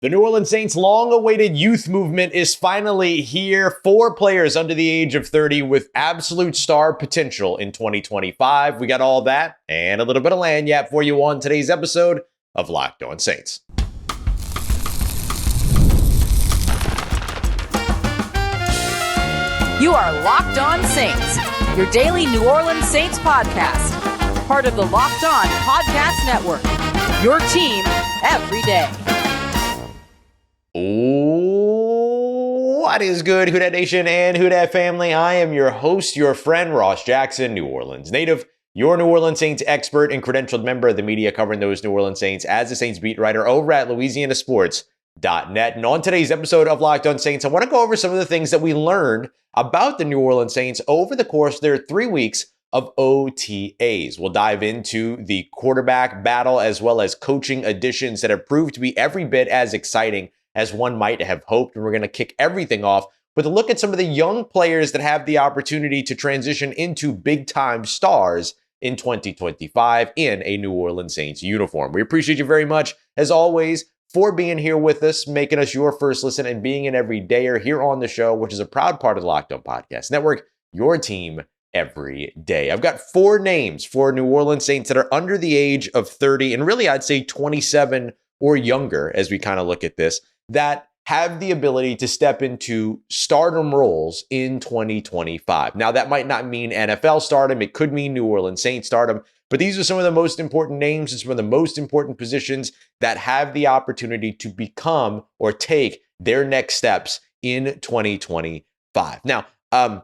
The New Orleans Saints' long-awaited youth movement is finally here. 4 players under the age of 30 with absolute star potential in 2025. We got all that and a little bit of lagniappe for you on today's episode of Locked On Saints. You are Locked On Saints, your daily New Orleans Saints podcast. Part of the Locked On Podcast Network, your team every day. What is good, Who Dat Nation and Who Dat family? I am your host, your friend, Ross Jackson, New Orleans native, your New Orleans Saints expert and credentialed member of the media covering those New Orleans Saints as a Saints beat writer over at LouisianaSports.net. And on today's episode of Locked On Saints, I want to go over some of the things that we learned about the New Orleans Saints over the course of their 3 weeks of OTAs. We'll dive into the quarterback battle as well as coaching additions that have proved to be every bit as exciting as one might have hoped. And we're going to kick everything off with a look at some of the young players that have the opportunity to transition into big-time stars in 2025 in a New Orleans Saints uniform. We appreciate you very much, as always, for being here with us, making us your first listen, and being an everydayer here on the show, which is a proud part of the Locked On Podcast Network, your team every day. I've got 4 names for New Orleans Saints that are under the age of 30, and really I'd say 27 or younger as we kind of look at this, that have the ability to step into stardom roles in 2025. Now, that might not mean NFL stardom. It could mean New Orleans Saints stardom. But these are some of the most important names and some of the most important positions that have the opportunity to become or take their next steps in 2025. Now, I'm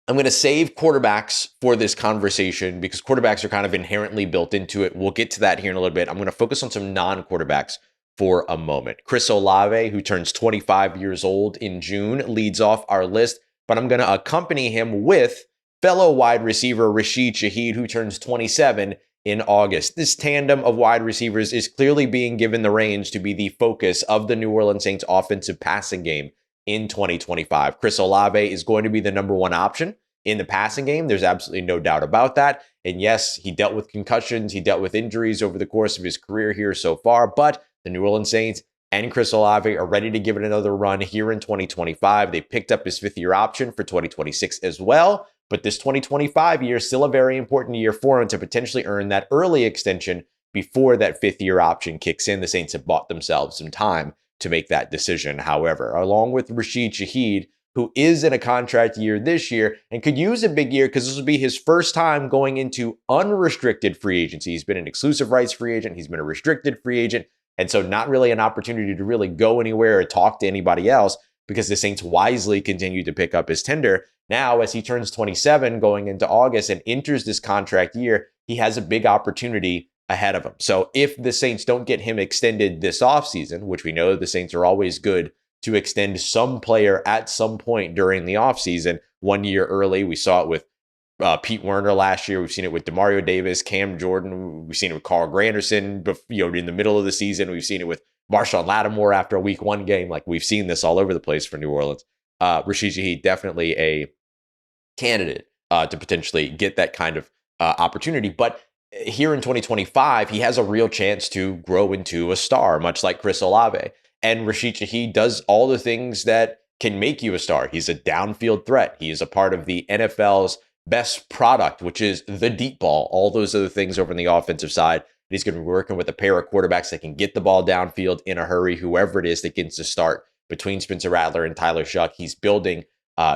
going to save quarterbacks for this conversation because quarterbacks are kind of inherently built into it. We'll get to that here in a little bit. I'm going to focus on some non-quarterbacks for a moment. Chris Olave, who turns 25 years old in June, leads off our list, but I'm going to accompany him with fellow wide receiver Rashid Shaheed, who turns 27 in August. This tandem of wide receivers is clearly being given the reins to be the focus of the New Orleans Saints offensive passing game in 2025. Chris Olave is going to be the number 1 option in the passing game. There's absolutely no doubt about that. And yes, he dealt with concussions. He dealt with injuries over the course of his career here so far, but the New Orleans Saints and Chris Olave are ready to give it another run here in 2025. They picked up his 5th-year option for 2026 as well. But this 2025 year is still a very important year for him to potentially earn that early extension before that 5th-year option kicks in. The Saints have bought themselves some time to make that decision, however, along with Rashid Shaheed, who is in a contract year this year and could use a big year because this will be his first time going into unrestricted free agency. He's been an exclusive rights free agent. He's been a restricted free agent. And so not really an opportunity to really go anywhere or talk to anybody else because the Saints wisely continue to pick up his tender. Now, as he turns 27 going into August and enters this contract year, he has a big opportunity ahead of him. So if the Saints don't get him extended this offseason, which we know the Saints are always good to extend some player at some point during the offseason, 1 year early, we saw it with Pete Werner last year. We've seen it with Demario Davis, Cam Jordan. We've seen it with Carl Granderson, in the middle of the season. We've seen it with Marshawn Lattimore after a week 1 game. Like, we've seen this all over the place for New Orleans. Rashid Shaheed, definitely a candidate to potentially get that kind of opportunity. But here in 2025, he has a real chance to grow into a star, much like Chris Olave. And Rashid Shaheed does all the things that can make you a star. He's a downfield threat. He is a part of the NFL's best product, which is the deep ball, all those other things over on the offensive side. He's going to be working with a pair of quarterbacks that can get the ball downfield in a hurry, whoever it is that gets to start between Spencer Rattler and Tyler Shough. He's building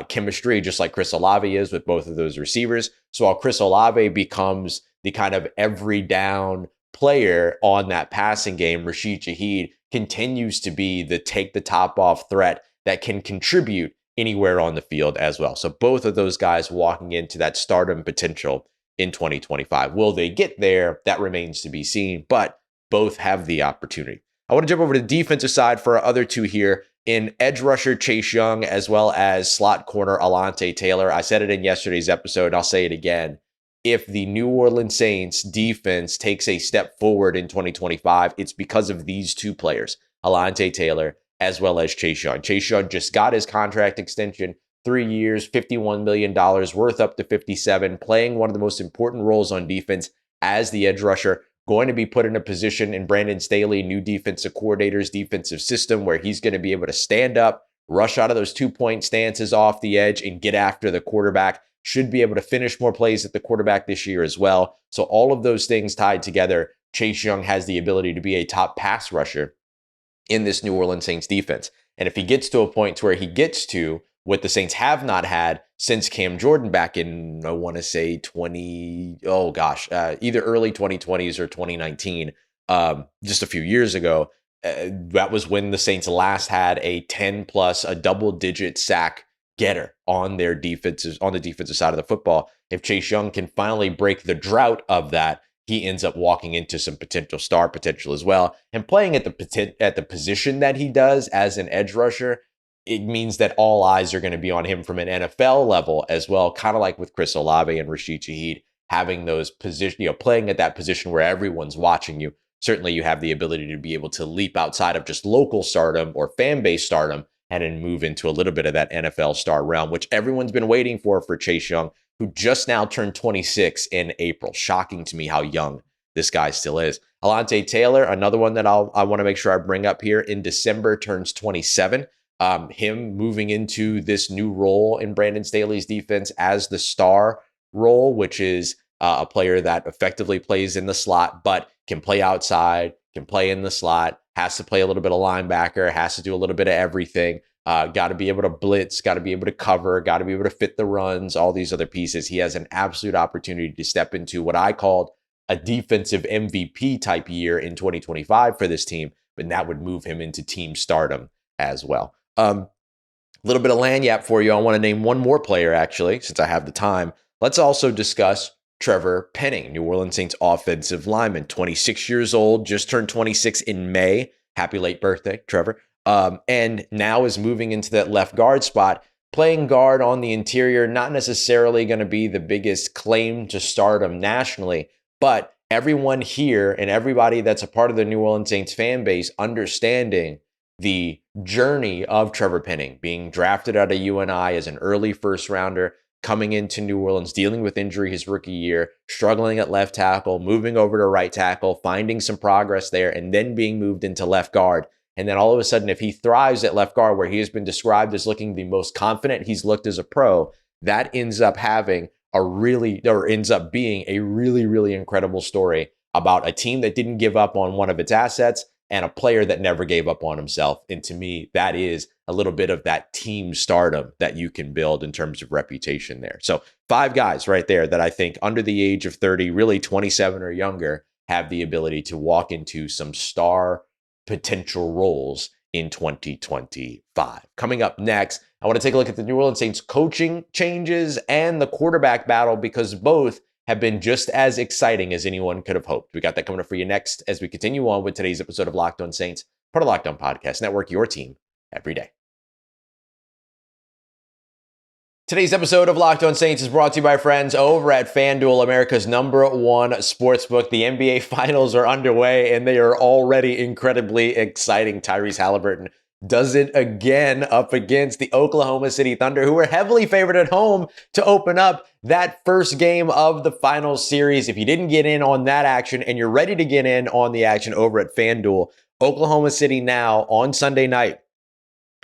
chemistry just like Chris Olave is with both of those receivers. So while Chris Olave becomes the kind of every down player on that passing game, Rashid Shaheed continues to be the take the top off threat that can contribute anywhere on the field as well. So both of those guys walking into that stardom potential in 2025. Will they get there? That remains to be seen, but both have the opportunity. I want to jump over to the defensive side for our other 2 here in edge rusher Chase Young, as well as slot corner Alontae Taylor. I said it in yesterday's episode. I'll say it again. If the New Orleans Saints defense takes a step forward in 2025, it's because of these 2 players, Alontae Taylor as well as Chase Young. Chase Young just got his contract extension, 3 years, $51 million, worth up to 57, playing one of the most important roles on defense as the edge rusher. going to be put in a position in Brandon Staley, new defensive coordinator's defensive system, where he's going to be able to stand up, rush out of those 2-point stances off the edge, and get after the quarterback. Should be able to finish more plays at the quarterback this year as well. So all of those things tied together, Chase Young has the ability to be a top pass rusher in this New Orleans Saints defense. And if he gets to a point to where he gets to what the Saints have not had since Cam Jordan back in, I want to say either early 2020s or 2019, just a few years ago, that was when the Saints last had a 10 plus, a double-digit sack getter on the defensive side of the football. If Chase Young can finally break the drought of that, he ends up walking into some potential star potential as well. And playing at the position that he does as an edge rusher, it means that all eyes are going to be on him from an NFL level as well, kind of like with Chris Olave and Rashid Shaheed, having those position, playing at that position where everyone's watching you. Certainly you have the ability to be able to leap outside of just local stardom or fan base stardom and then move into a little bit of that NFL star realm, which everyone's been waiting for Chase Young, who just now turned 26 in April. Shocking to me how young this guy still is. Alontae Taylor, another one that I want to make sure I bring up here, in December turns 27. Him moving into this new role in Brandon Staley's defense as the star role, which is a player that effectively plays in the slot, but can play outside, can play in the slot, has to play a little bit of linebacker, has to do a little bit of everything. Got to be able to blitz, got to be able to cover, got to be able to fit the runs, all these other pieces. He has an absolute opportunity to step into what I called a defensive MVP type year in 2025 for this team, but that would move him into team stardom as well. A little bit of lanyap for you. I want to name one more player, actually, since I have the time. Let's also discuss Trevor Penning, New Orleans Saints offensive lineman, 26 years old, just turned 26 in May. Happy late birthday, Trevor. And now is moving into that left guard spot, playing guard on the interior, not necessarily going to be the biggest claim to stardom nationally, but everyone here and everybody that's a part of the New Orleans Saints fan base understanding the journey of Trevor Penning, being drafted out of UNI as an early first rounder, coming into New Orleans, dealing with injury his rookie year, struggling at left tackle, moving over to right tackle, finding some progress there, and then being moved into left guard. And then all of a sudden, if he thrives at left guard, where he has been described as looking the most confident he's looked as a pro, that ends up being a really, really incredible story about a team that didn't give up on one of its assets and a player that never gave up on himself. And to me, that is a little bit of that team stardom that you can build in terms of reputation there. So 5 guys right there that I think under the age of 30, really 27 or younger, have the ability to walk into some star potential roles in 2025. Coming up next, I want to take a look at the New Orleans Saints coaching changes and the quarterback battle, because both have been just as exciting as anyone could have hoped. We got that coming up for you next as we continue on with today's episode of Locked On Saints, part of Locked On Podcast Network, your team every day. Today's episode of Locked On Saints is brought to you by friends over at FanDuel, America's #1 sportsbook. The NBA Finals are underway, and they are already incredibly exciting. Tyrese Halliburton does it again up against the Oklahoma City Thunder, who were heavily favored at home to open up that first game of the Finals series. If you didn't get in on that action and you're ready to get in on the action over at FanDuel, Oklahoma City now on Sunday night,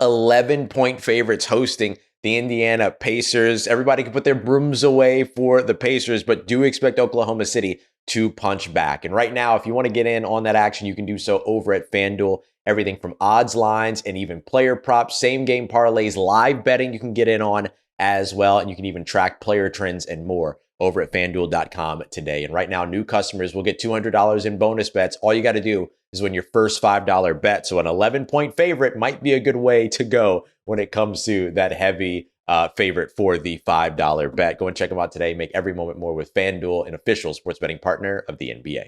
11-point favorites hosting the Indiana Pacers. Everybody can put their brooms away for the Pacers, but do expect Oklahoma City to punch back. And right now, if you want to get in on that action, you can do so over at FanDuel. Everything from odds lines and even player props, same game parlays, live betting you can get in on as well. And you can even track player trends and more over at FanDuel.com today. And right now, new customers will get $200 in bonus bets. All you got to do is win your first $5 bet. So an 11-point favorite might be a good way to go when it comes to that heavy favorite for the $5 bet. Go and check them out today. Make every moment more with FanDuel, an official sports betting partner of the NBA.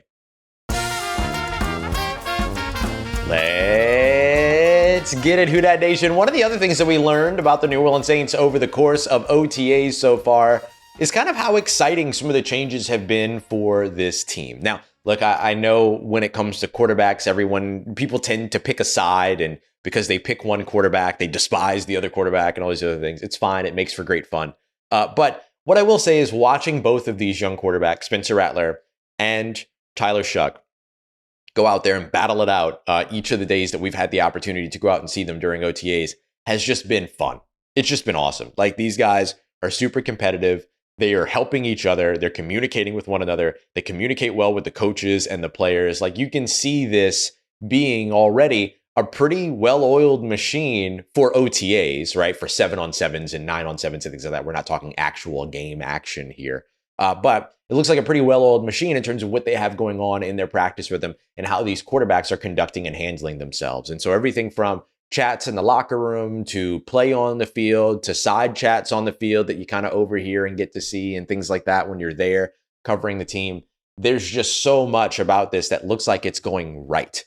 Let's get it, Who Dat Nation. One of the other things that we learned about the New Orleans Saints over the course of OTAs so far is kind of how exciting some of the changes have been for this team. Now, look, I know when it comes to quarterbacks, people tend to pick a side, and because they pick one quarterback, they despise the other quarterback and all these other things. It's fine. It makes for great fun. But what I will say is watching both of these young quarterbacks, Spencer Rattler and Tyler Shough, go out there and battle it out. Each of the days that we've had the opportunity to go out and see them during OTAs has just been fun. It's just been awesome. Like, these guys are super competitive. They are helping each other. They're communicating with one another. They communicate well with the coaches and the players. Like, you can see this being already a pretty well-oiled machine for OTAs, right? For 7-on-7s and 9-on-7s and things like that. We're not talking actual game action here. But it looks like a pretty well-oiled machine in terms of what they have going on in their practice with them and how these quarterbacks are conducting and handling themselves. And so everything from chats in the locker room to play on the field to side chats on the field that you kind of overhear and get to see and things like that when you're there covering the team. There's just so much about this that looks like it's going right.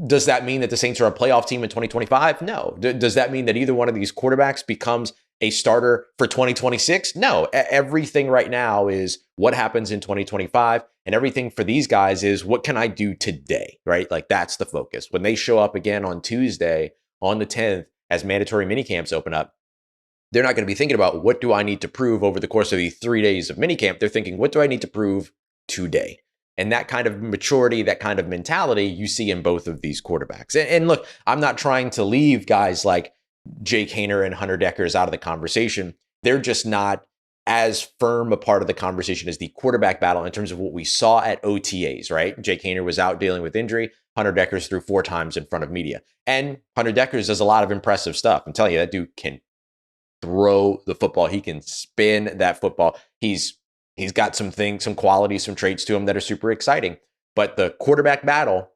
Does that mean that the Saints are a playoff team in 2025? No. Does that mean that either one of these quarterbacks becomes a starter for 2026? No. Everything right now is what happens in 2025. And everything for these guys is, what can I do today, right? Like, that's the focus. When they show up again on Tuesday, on the 10th, as mandatory minicamps open up, they're not going to be thinking about, what do I need to prove over the course of the 3 days of minicamp? They're thinking, what do I need to prove today? And that kind of maturity, that kind of mentality, you see in both of these quarterbacks. And look, I'm not trying to leave guys like Jake Haener and Hunter Dekkers out of the conversation. They're just not as firm a part of the conversation as the quarterback battle in terms of what we saw at OTAs, right? Jake Haener was out dealing with injury. Hunter Dekkers threw 4 times in front of media. And Hunter Dekkers does a lot of impressive stuff. I'm telling you, that dude can throw the football. He can spin that football. He's got some things, some qualities, some traits to him that are super exciting. But the quarterback battle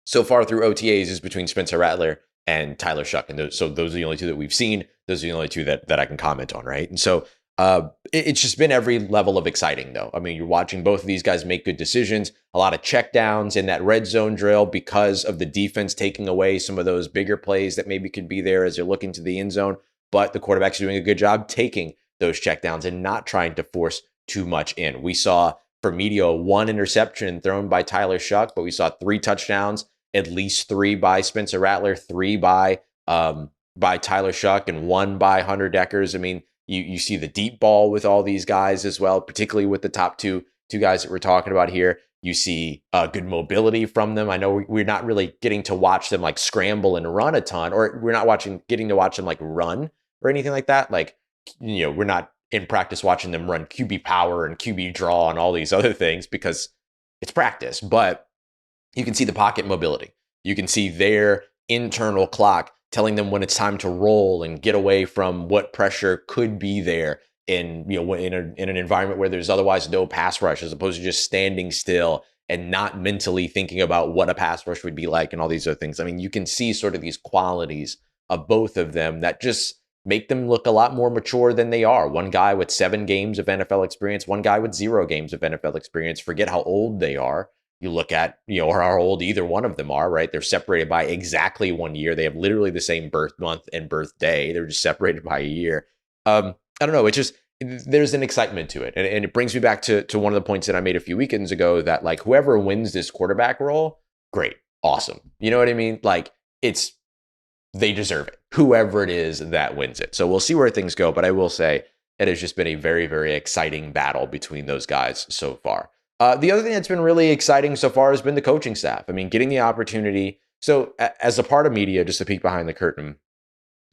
so far through OTAs is between Spencer Rattler and Tyler Shough. And those are the only two that we've seen. Those are the only two that I can comment on, right? And so it's just been every level of exciting, though. I mean, you're watching both of these guys make good decisions, a lot of checkdowns in that red zone drill because of the defense taking away some of those bigger plays that maybe could be there as they're looking to the end zone. But the quarterback's doing a good job taking those checkdowns and not trying to force too much in. We saw for media 1 interception thrown by Tyler Shough, but we saw 3 touchdowns, at least 3 by Spencer Rattler, 3 by Tyler Shough, and 1 by Hunter Dekkers. I mean, you see the deep ball with all these guys as well, particularly with the top two guys that we're talking about here. You see good mobility from them. I know we're not really getting to watch them like scramble and run a ton, or we're not getting to watch them like run or anything like that. Like, we're not in practice watching them run QB power and QB draw and all these other things because it's practice. But you can see the pocket mobility. You can see their internal clock telling them when it's time to roll and get away from what pressure could be there in an environment where there's otherwise no pass rush, as opposed to just standing still and not mentally thinking about what a pass rush would be like and all these other things. I mean, you can see sort of these qualities of both of them that just make them look a lot more mature than they are. One guy with 7 games of NFL experience, one guy with 0 games of NFL experience. Forget how old they are. You look at, or how old either one of them are, right? They're separated by exactly 1 year. They have literally the same birth month and birthday. They're just separated by a year. I don't know. It's just, there's an excitement to it. And it brings me back to one of the points that I made a few weekends ago, that like, whoever wins this quarterback role, great, awesome. You know what I mean? Like, they deserve it, whoever it is that wins it. So we'll see where things go. But I will say it has just been a very, very exciting battle between those guys so far. The other thing that's been really exciting so far has been the coaching staff. I mean, getting the opportunity. So as a part of media, just to peek behind the curtain,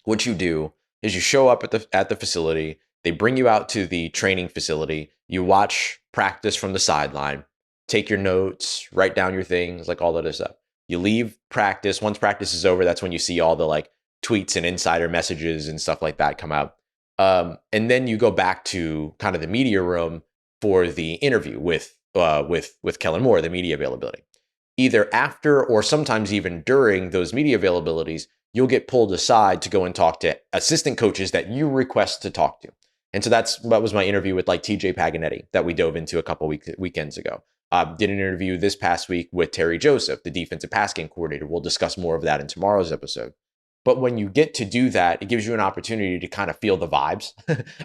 what you do is you show up at the facility. They bring you out to the training facility. You watch practice from the sideline, take your notes, write down your things, like all that other stuff. You leave practice. Once practice is over, that's when you see all the like tweets and insider messages and stuff like that come out. And then you go back to kind of the media room for the interview with Kellen Moore, the media availability. Either after or sometimes even during those media availabilities, you'll get pulled aside to go and talk to assistant coaches that you request to talk to. And so that was my interview with like TJ Paganetti that we dove into a couple weekends ago. Did an interview this past week with Terry Joseph, the defensive pass game coordinator. We'll discuss more of that in tomorrow's episode. But when you get to do that, it gives you an opportunity to kind of feel the vibes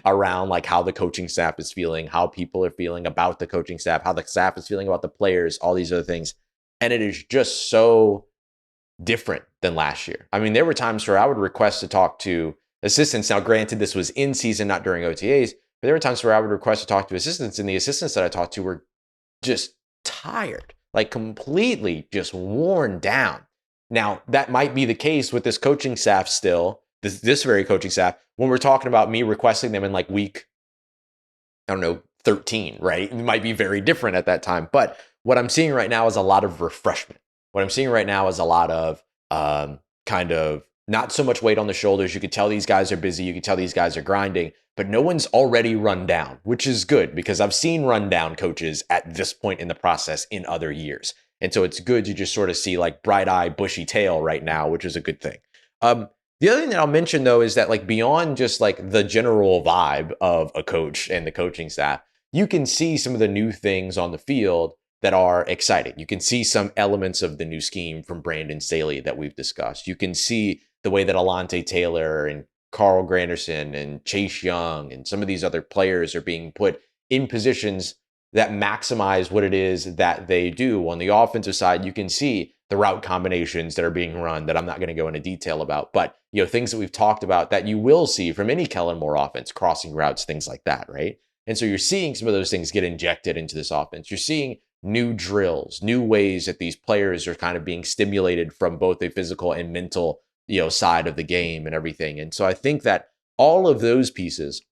around like how the coaching staff is feeling, how people are feeling about the coaching staff, how the staff is feeling about the players, all these other things. And it is just so different than last year. I mean, there were times where I would request to talk to assistants. Now, granted, this was in season, not during OTAs, but there were times where I would request to talk to assistants, and the assistants that I talked to were just tired. like completely just worn down. Now, that might be the case with this coaching staff still, this very coaching staff, when we're talking about me requesting them in like week, I don't know, 13, right? It might be very different at that time. But what I'm seeing right now is a lot of refreshment. What I'm seeing right now is a lot of kind of not so much weight on the shoulders. You could tell these guys are busy. You could tell these guys are grinding, but no one's already run down, which is good because I've seen run down coaches at this point in the process in other years. And so it's good to just sort of see like bright eye, bushy tail right now, which is a good thing. The other thing that I'll mention though is that like beyond just like the general vibe of a coach and the coaching staff, you can see some of the new things on the field that are exciting. You can see some elements of the new scheme from Brandon Staley that we've discussed. You can see the way that Alontae Taylor and Carl Granderson and Chase Young and some of these other players are being put in positions that maximize what it is that they do. On the offensive side, you can see the route combinations that are being run that I'm not going to go into detail about, but things that we've talked about that you will see from any Kellen Moore offense, crossing routes, things like that, right? And so you're seeing some of those things get injected into this offense. You're seeing new drills, new ways that these players are kind of being stimulated from both a physical and mental, side of the game and everything. And so I think that all of those pieces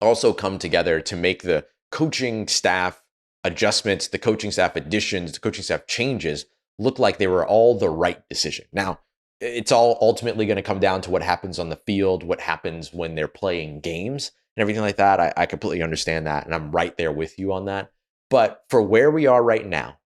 also come together to make the coaching staff adjustments, the coaching staff additions, the coaching staff changes look like they were all the right decision. Now, it's all ultimately going to come down to what happens on the field, what happens when they're playing games and everything like that. I completely understand that, and I'm right there with you on that. But for where we are right now,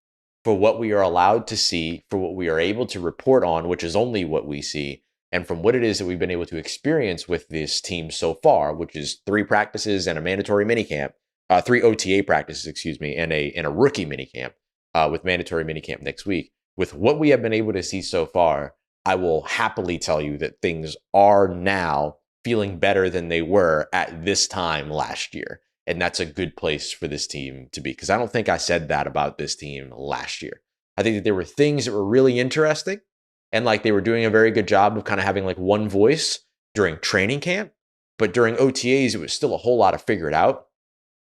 for what we are allowed to see, for what we are able to report on, which is only what we see, and from what it is that we've been able to experience with this team so far, which is 3 practices and a mandatory minicamp, 3 OTA practices, and a rookie minicamp with mandatory minicamp next week. With what we have been able to see so far, I will happily tell you that things are now feeling better than they were at this time last year. And that's a good place for this team to be, because I don't think I said that about this team last year. I think that there were things that were really interesting, and like they were doing a very good job of kind of having like one voice during training camp. But during OTAs, it was still a whole lot of figured out.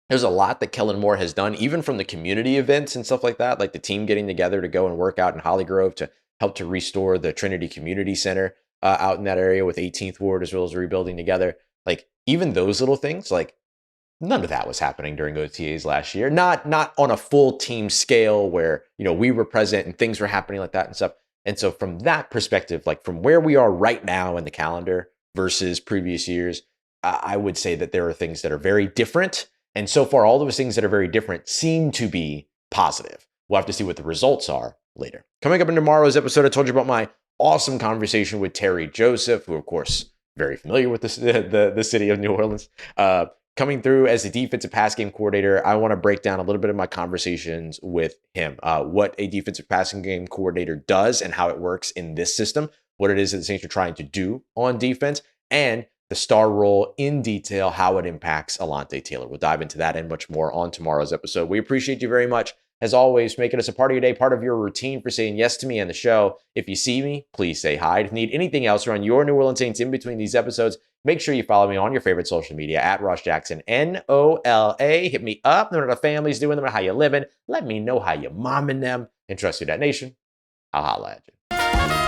There's a lot that Kellen Moore has done, even from the community events and stuff like that, like the team getting together to go and work out in Holly Grove to help to restore the Trinity Community Center out in that area with 18th Ward, as well as rebuilding together. Like even those little things, like none of that was happening during OTAs last year. Not on a full team scale where, we were present and things were happening like that and stuff. And so from that perspective, like from where we are right now in the calendar versus previous years, I would say that there are things that are very different. And so far, all those things that are very different seem to be positive. We'll have to see what the results are later. Coming up in tomorrow's episode, I told you about my awesome conversation with Terry Joseph, who, of course, very familiar with the city of New Orleans. Coming through as the defensive pass game coordinator, I want to break down a little bit of my conversations with him, what a defensive passing game coordinator does and how it works in this system, what it is that the Saints are trying to do on defense, and the star role in detail, how it impacts Alontae Taylor. We'll dive into that and much more on tomorrow's episode. We appreciate you very much, as always, making us a part of your day, part of your routine, for saying yes to me and the show. If you see me, please say hi. If you need anything else around your New Orleans Saints in between these episodes, make sure you follow me on your favorite social media at Ross Jackson, NOLA. Hit me up. Know what the family's doing, know how you living. Let me know how you momming them. And trust Who Dat Nation. I'll holla at you.